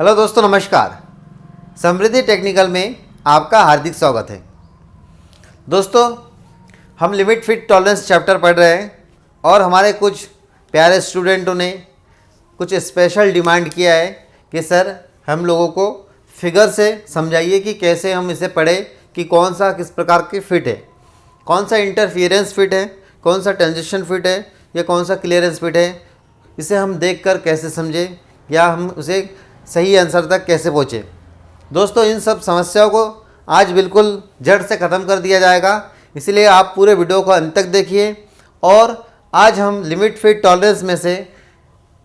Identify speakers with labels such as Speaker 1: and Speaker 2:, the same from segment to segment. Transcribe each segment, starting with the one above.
Speaker 1: Hello दोस्तों, नमस्कार। समृद्धि technical में आपका हार्दिक स्वागत है। दोस्तों, हम लिमिट फिट टॉलरेंस चैप्टर पढ़ रहे हैं और हमारे कुछ प्यारे स्टूडेंटों ने कुछ स्पेशल डिमांड किया है कि सर हम लोगों को फिगर से समझाइए कि कैसे हम इसे पढ़ें कि कौन सा किस प्रकार की फिट है, कौन सा इंटरफियरेंस फिट है, कौन सा ट्रांजिशन फिट है या कौन सा क्लियरेंस फिट है। इसे हम देखकर कैसे समझें या हम उसे सही आंसर तक कैसे पहुँचे। दोस्तों, इन सब समस्याओं को आज बिल्कुल जड़ से ख़त्म कर दिया जाएगा, इसलिए आप पूरे वीडियो को अंत तक देखिए। और आज हम लिमिट फिट टॉलरेंस में से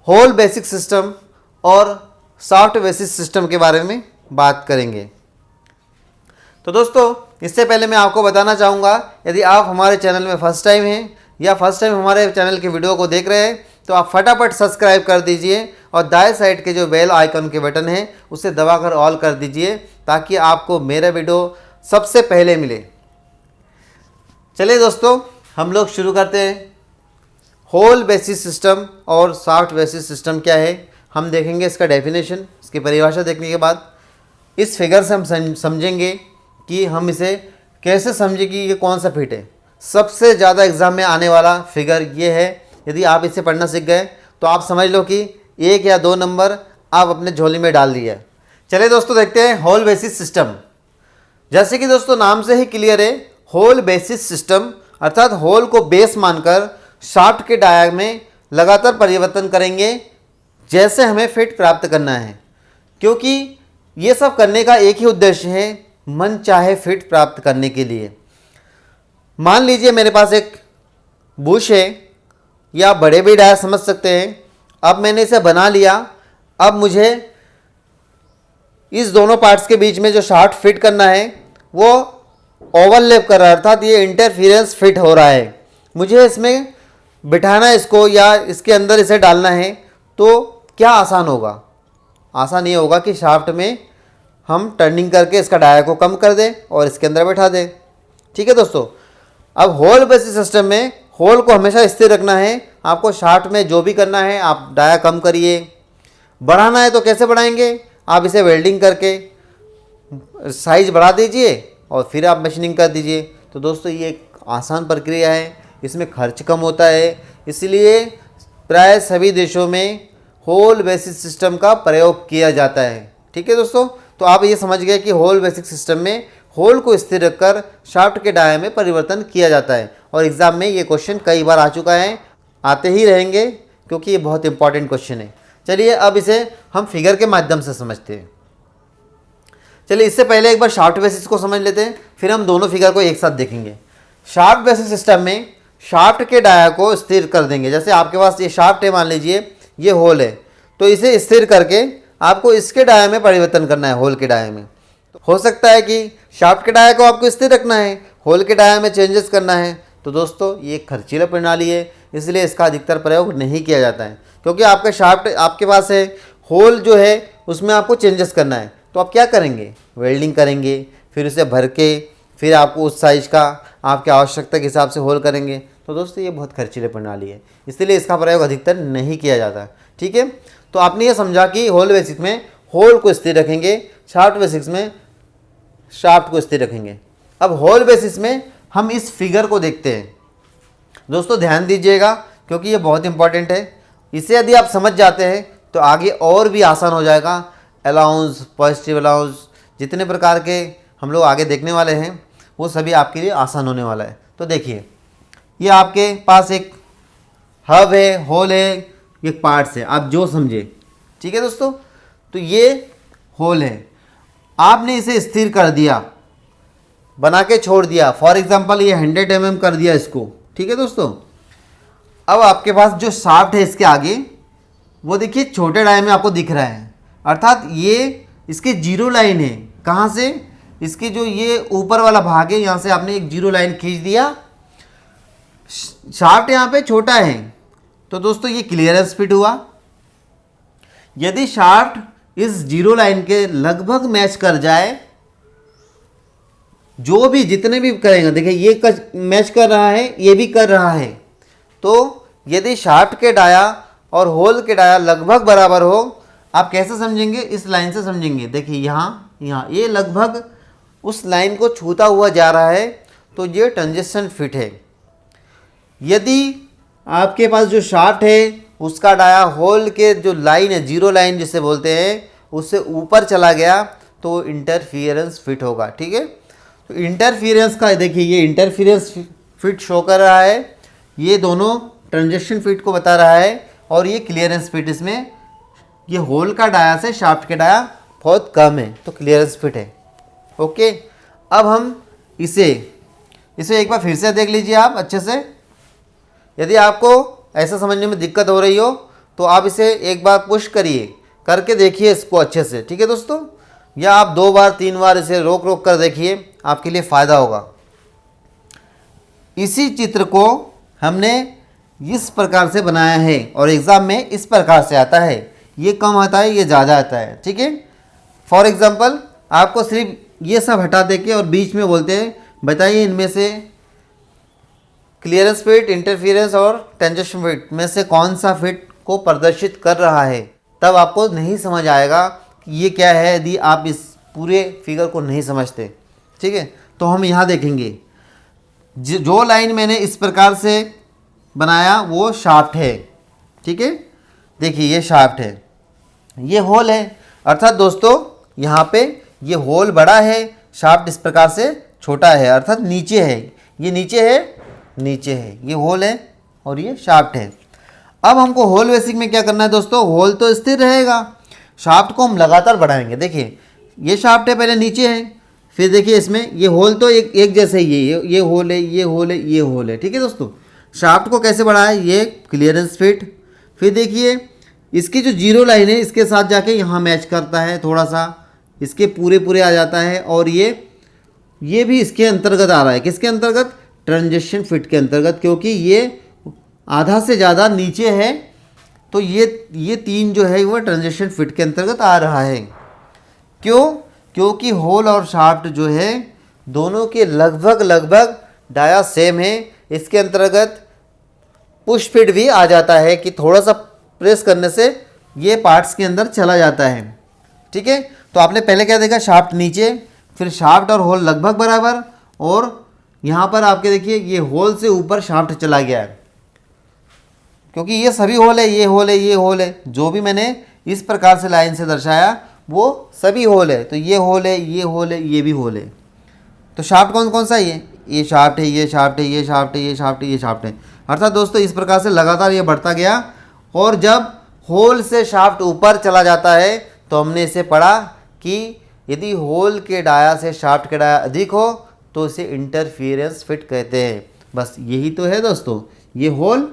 Speaker 1: होल बेसिक सिस्टम और सॉफ्ट बेसिक सिस्टम के बारे में बात करेंगे। तो दोस्तों, इससे पहले मैं आपको बताना चाहूँगा, यदि आप हमारे चैनल में फर्स्ट टाइम हैं या फर्स्ट टाइम हमारे चैनल की वीडियो को देख रहे हैं तो आप फटाफट सब्सक्राइब कर दीजिए और दाएं साइड के जो बेल आइकन के बटन है उसे दबाकर ऑल कर दीजिए ताकि आपको मेरा वीडियो सबसे पहले मिले। चलिए दोस्तों, हम लोग शुरू करते हैं। होल बेसिस सिस्टम और सॉफ्ट बेसिस सिस्टम क्या है हम देखेंगे। इसका डेफिनेशन, इसकी परिभाषा देखने के बाद इस फिगर से हम समझेंगे कि हम इसे कैसे समझें कि ये कौन सा फिट है। सबसे ज़्यादा एग्जाम में आने वाला फिगर ये है। यदि आप इसे पढ़ना सीख गए तो आप समझ लो कि 1 या 2 नंबर आप अपने झोली में डाल दिए। चलिए दोस्तों, देखते हैं होल बेसिस सिस्टम। जैसे कि दोस्तों नाम से ही क्लियर है, होल बेसिस सिस्टम अर्थात होल को बेस मानकर शाफ्ट के डाया में लगातार परिवर्तन करेंगे जैसे हमें फिट प्राप्त करना है, क्योंकि ये सब करने का एक ही उद्देश्य है, मन चाहे फिट प्राप्त करने के लिए। मान लीजिए मेरे पास एक बुश है या बड़े भी डाया समझ सकते हैं। अब मैंने इसे बना लिया। अब मुझे इस दोनों पार्ट्स के बीच में जो शाफ्ट फिट करना है वो ओवरलैप कर रहा है, अर्थात ये इंटरफियरेंस फिट हो रहा है। मुझे इसमें बिठाना इसको या इसके अंदर इसे डालना है, तो क्या आसान होगा? आसान ये होगा कि शाफ्ट में हम टर्निंग करके इसका डाया को कम कर दें और इसके अंदर बैठा दें। ठीक है दोस्तों। अब होल बेसिस सिस्टम में होल को हमेशा स्थिर रखना है। आपको शाफ्ट में जो भी करना है आप डाया कम करिए। बढ़ाना है तो कैसे बढ़ाएंगे? आप इसे वेल्डिंग करके साइज बढ़ा दीजिए और फिर आप मशीनिंग कर दीजिए। तो दोस्तों ये एक आसान प्रक्रिया है, इसमें खर्च कम होता है, इसलिए प्राय सभी देशों में होल बेसिस सिस्टम का प्रयोग किया जाता है। ठीक है दोस्तों। तो आप ये समझ गए कि होल बेसिक सिस्टम में होल को स्थिर रखकर शाफ्ट के डाया में परिवर्तन किया जाता है और एग्जाम में ये क्वेश्चन कई बार आ चुका है, आते ही रहेंगे क्योंकि ये बहुत इंपॉर्टेंट क्वेश्चन है। चलिए अब इसे हम फिगर के माध्यम से समझते हैं। चलिए इससे पहले एक बार शाफ्ट बेसिस को समझ लेते हैं, फिर हम दोनों फिगर को एक साथ देखेंगे। शाफ्ट बेसिस सिस्टम में शाफ्ट के डाया को स्थिर कर देंगे। जैसे आपके पास ये शाफ्ट है, मान लीजिए ये होल है, तो इसे स्थिर करके आपको इसके डाया में परिवर्तन करना है, होल के डाया में। हो सकता है कि शाफ्ट के डाया को आपको स्थिर रखना है, होल के डाया में चेंजेस करना है। तो दोस्तों ये एक खर्चीला प्रणाली है, इसलिए इसका अधिकतर प्रयोग नहीं किया जाता है, क्योंकि आपका शाफ्ट आपके पास है, होल जो है उसमें आपको चेंजेस करना है। तो आप क्या करेंगे? वेल्डिंग करेंगे, फिर उसे भर के फिर आपको उस साइज का आपकी आवश्यकता के हिसाब से होल करेंगे। तो दोस्तों ये बहुत खर्चीली प्रणाली है, इसलिए इसका प्रयोग अधिकतर नहीं किया जाता। ठीक है। तो आपने ये समझा कि होल बेसिक में होल को स्थिर रखेंगे, शाफ्ट बेसिक्स में शाफ्ट को स्थिर रखेंगे। अब होल बेसिस में हम इस फिगर को देखते हैं। दोस्तों ध्यान दीजिएगा क्योंकि ये बहुत इंपॉर्टेंट है। इसे यदि आप समझ जाते हैं तो आगे और भी आसान हो जाएगा। अलाउंस, पॉजिटिव अलाउंस, जितने प्रकार के हम लोग आगे देखने वाले हैं वो सभी आपके लिए आसान होने वाला है। तो देखिए, ये आपके पास एक हब है, होल है, एक पार्ट्स है, आप जो समझे। ठीक है दोस्तों। तो ये होल है, आपने इसे स्थिर कर दिया, बना के छोड़ दिया। फॉर एग्जांपल ये 100 mm कर दिया इसको। ठीक है दोस्तों। अब आपके पास जो शाफ्ट है इसके आगे वो देखिए छोटे डाया में आपको दिख रहा है, अर्थात ये इसकी जीरो लाइन है। कहाँ से? इसके जो ये ऊपर वाला भाग है यहाँ से आपने एक जीरो लाइन खींच दिया। शाफ्ट यहाँ पे छोटा है तो दोस्तों ये क्लियरेंस फिट हुआ। यदि शाफ्ट इस जीरो लाइन के लगभग मैच कर जाए, जो भी जितने भी करेंगे, देखिए ये मैच कर रहा है, ये भी कर रहा है, तो यदि शाफ्ट के डाया और होल के डाया लगभग बराबर हो, आप कैसे समझेंगे, इस लाइन से समझेंगे। देखिए यहाँ ये लगभग उस लाइन को छूता हुआ जा रहा है, तो ये ट्रांजिशन फिट है। यदि आपके पास जो शाफ्ट है उसका डाया होल के जो लाइन है, जीरो लाइन जिसे बोलते हैं, उससे ऊपर चला गया तो इंटरफियरेंस फिट होगा। ठीक है, तो इंटरफियरेंस का देखिए ये इंटरफियरेंस फिट शो कर रहा है, ये दोनों ट्रांजिशन फिट को बता रहा है, और ये क्लियरेंस फिट, इसमें ये होल का डाया से शाफ्ट के डाया बहुत कम है, तो क्लियरेंस फिट है। ओके, अब हम इसे एक बार फिर से देख लीजिए आप अच्छे से। यदि आपको ऐसा समझने में दिक्कत हो रही हो तो आप इसे एक बार पुश करिए, करके देखिए इसको अच्छे से। ठीक है दोस्तों, या आप 2 बार 3 बार इसे रोक रोक कर देखिए, आपके लिए फ़ायदा होगा। इसी चित्र को हमने इस प्रकार से बनाया है और एग्ज़ाम में इस प्रकार से आता है, ये कम आता है, ये ज़्यादा आता है। ठीक है, फॉर एग्ज़ाम्पल आपको सिर्फ ये सब हटा दे के और बीच में बोलते हैं बताइए इनमें से क्लियरेंस फिट, इंटरफियरेंस और ट्रांजिशन फिट में से कौन सा फिट को प्रदर्शित कर रहा है, तब आपको नहीं समझ आएगा कि ये क्या है, यदि आप इस पूरे फिगर को नहीं समझते। ठीक है, तो हम यहाँ देखेंगे जो लाइन मैंने इस प्रकार से बनाया वो शाफ्ट है। ठीक है, देखिए ये शाफ्ट है, ये होल है, अर्थात दोस्तों यहाँ पे ये होल बड़ा है, शाफ्ट इस प्रकार से छोटा है, अर्थात नीचे है, ये नीचे है, ये होल है और ये शाफ्ट है। अब हमको होल बेसिक में क्या करना है दोस्तों, होल तो स्थिर रहेगा, शाफ्ट को हम लगातार बढ़ाएंगे। देखिए ये शाफ्ट है, पहले नीचे है, फिर देखिए इसमें ये होल तो एक जैसे ही ये होल है, ये होल है, ये होल है। ठीक है दोस्तों, शाफ्ट को कैसे बढ़ाए, ये क्लियरेंस फिट, फिर देखिए इसकी जो जीरो लाइन है इसके साथ जाके यहाँ मैच करता है, थोड़ा सा इसके पूरे आ जाता है, और ये भी इसके अंतर्गत आ रहा है। किसके अंतर्गत, ट्रांजिशन फिट के अंतर्गत, क्योंकि ये आधा से ज़्यादा नीचे है, तो ये 3 जो है वो ट्रांजिशन फिट के अंतर्गत आ रहा है। क्यों, क्योंकि होल और शाफ्ट जो है दोनों के लगभग डाया सेम है। इसके अंतर्गत पुश फिट भी आ जाता है कि थोड़ा सा प्रेस करने से ये पार्ट्स के अंदर चला जाता है। ठीक है, तो आपने पहले क्या देखा, शाफ्ट नीचे, फिर शाफ्ट और होल लगभग बराबर, और यहाँ पर आपके देखिए ये होल से ऊपर शाफ्ट चला गया है, क्योंकि ये सभी होल है, ये होल है, ये होल है, जो भी मैंने इस प्रकार से लाइन से दर्शाया वो सभी होल है। तो ये होल है, ये होल है, ये भी होल है। तो शाफ्ट कौन कौन सा है, ये शाफ्ट है, ये शाफ्ट है, ये शाफ्ट है, ये शाफ्ट है, ये शाफ्ट है। अर्थात दोस्तों इस प्रकार से लगातार ये बढ़ता गया, और जब होल से शाफ्ट ऊपर चला जाता है तो हमने इसे पढ़ा कि यदि होल के डाया से शाफ्ट के डाया अधिक हो तो इसे इंटरफियरेंस फिट कहते हैं। बस यही तो है दोस्तों, ये होल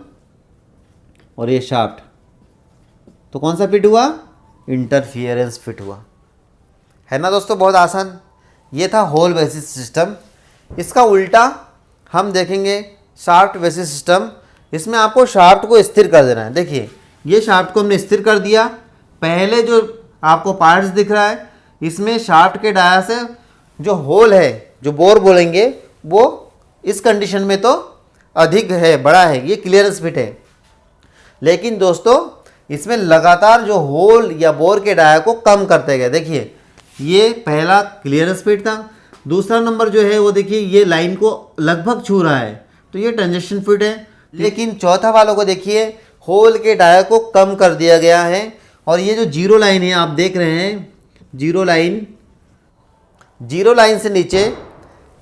Speaker 1: और ये शाफ्ट, तो कौन सा फिट हुआ, इंटरफियरेंस फिट हुआ, है ना दोस्तों। बहुत आसान, ये था होल बेसिस सिस्टम। इसका उल्टा हम देखेंगे शाफ्ट बेसिस सिस्टम। इसमें आपको शाफ्ट को स्थिर कर देना है। देखिए ये शाफ्ट को हमने स्थिर कर दिया, पहले जो आपको पार्ट्स दिख रहा है इसमें शाफ्ट के डाया से जो होल है, जो बोर बोलेंगे, वो इस कंडीशन में तो अधिक है, बड़ा है, ये क्लियरेंस फिट है। लेकिन दोस्तों इसमें लगातार जो होल या बोर के डाया को कम करते गए। देखिए ये पहला क्लियरेंस फिट था, दूसरा नंबर जो है वो देखिए ये लाइन को लगभग छू रहा है, तो ये ट्रांजिशन फिट है। लेकिन चौथा वालों को देखिए होल के डाया को कम कर दिया गया है, और ये जो जीरो लाइन है आप देख रहे हैं, जीरो लाइन से नीचे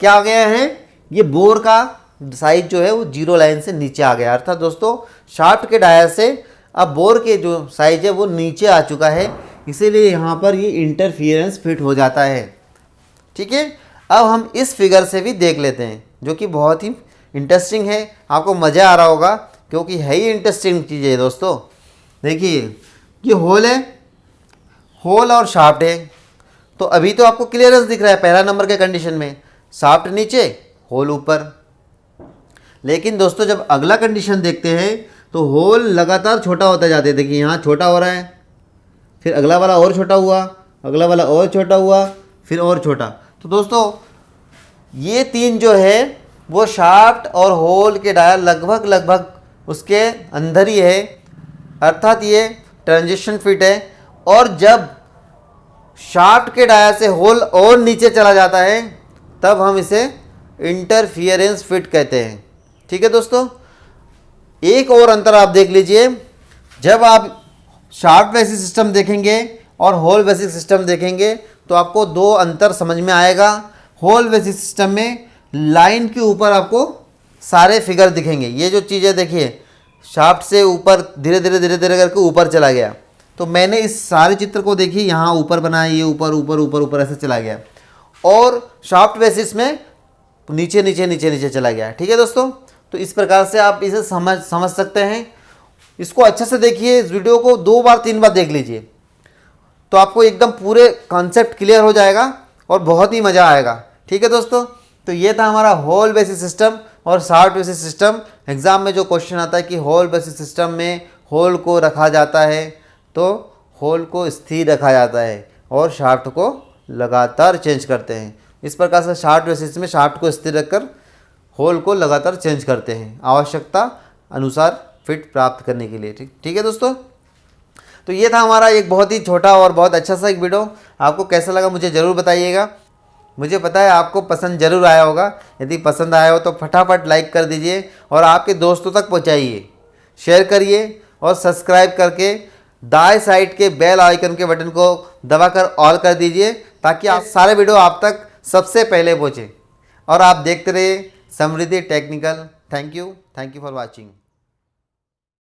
Speaker 1: क्या आ गया है, ये बोर का साइज जो है वो जीरो लाइन से नीचे आ गया। अर्थात दोस्तों शाफ्ट के डाया से अब बोर के जो साइज है वो नीचे आ चुका है, इसीलिए यहाँ पर ये इंटरफियरेंस फिट हो जाता है। ठीक है, अब हम इस फिगर से भी देख लेते हैं, जो कि बहुत ही इंटरेस्टिंग है, आपको मज़ा आ रहा होगा, क्योंकि है ही इंटरेस्टिंग चीज़ है दोस्तों। देखिए ये होल है, होल और शाफ्ट है, तो अभी तो आपको क्लियरेंस दिख रहा है पहला नंबर के कंडीशन में, शाफ्ट नीचे होल ऊपर। लेकिन दोस्तों जब अगला कंडीशन देखते हैं तो होल लगातार छोटा होता जाता है। देखिए यहाँ छोटा हो रहा है, फिर अगला वाला और छोटा हुआ, अगला वाला और छोटा हुआ, फिर और छोटा। तो दोस्तों ये 3 जो है वो शाफ्ट और होल के डाया लगभग उसके अंदर ही है, अर्थात ये ट्रांजिशन फिट है। और जब शाफ्ट के डाया से होल और नीचे चला जाता है तब हम इसे इंटरफियरेंस फिट कहते हैं। ठीक है दोस्तों, एक और अंतर आप देख लीजिए, जब आप शाफ्ट बेसिस सिस्टम देखेंगे और होल बेसिस सिस्टम देखेंगे तो आपको दो अंतर समझ में आएगा। होल बेसिस सिस्टम में लाइन के ऊपर आपको सारे फिगर दिखेंगे। ये जो चीज़ें देखिए, शाफ्ट से ऊपर धीरे धीरे धीरे धीरे करके ऊपर चला गया, तो मैंने इस सारे चित्र को देखिए यहाँ ऊपर बनाया, ये ऊपर ऊपर ऊपर ऊपर ऐसे चला गया, और शाफ्ट बेसिस में नीचे नीचे नीचे नीचे चला गया। ठीक है दोस्तों, तो इस प्रकार से आप इसे समझ सकते हैं। इसको अच्छे से देखिए, इस वीडियो को 2 बार 3 बार देख लीजिए तो आपको एकदम पूरे कॉन्सेप्ट क्लियर हो जाएगा और बहुत ही मज़ा आएगा। ठीक है दोस्तों, तो ये था हमारा होल बेसिस सिस्टम और शाफ्ट बेसिस सिस्टम। एग्जाम में जो क्वेश्चन आता है कि होल बेसिस सिस्टम में होल को रखा जाता है तो होल को स्थिर रखा जाता है और शाफ्ट को लगातार चेंज करते हैं। इस प्रकार से शाफ्ट बेसिस में शाफ्ट को स्थिर रखकर होल को लगातार चेंज करते हैं आवश्यकता अनुसार फिट प्राप्त करने के लिए। ठीक है दोस्तों, तो ये था हमारा एक बहुत ही छोटा और बहुत अच्छा सा एक वीडियो। आपको कैसा लगा मुझे ज़रूर बताइएगा। मुझे पता है आपको पसंद ज़रूर आया होगा। यदि पसंद आया हो तो फटाफट लाइक कर दीजिए और आपके दोस्तों तक पहुंचाइए, शेयर करिए और सब्सक्राइब करके दाएं साइड के बेल आइकन के बटन को दबाकर ऑल कर दीजिए ताकि आप सारे वीडियो आप तक सबसे पहले पहुँचे और आप देखते रहिए Samriddhi technical. Thank you for watching.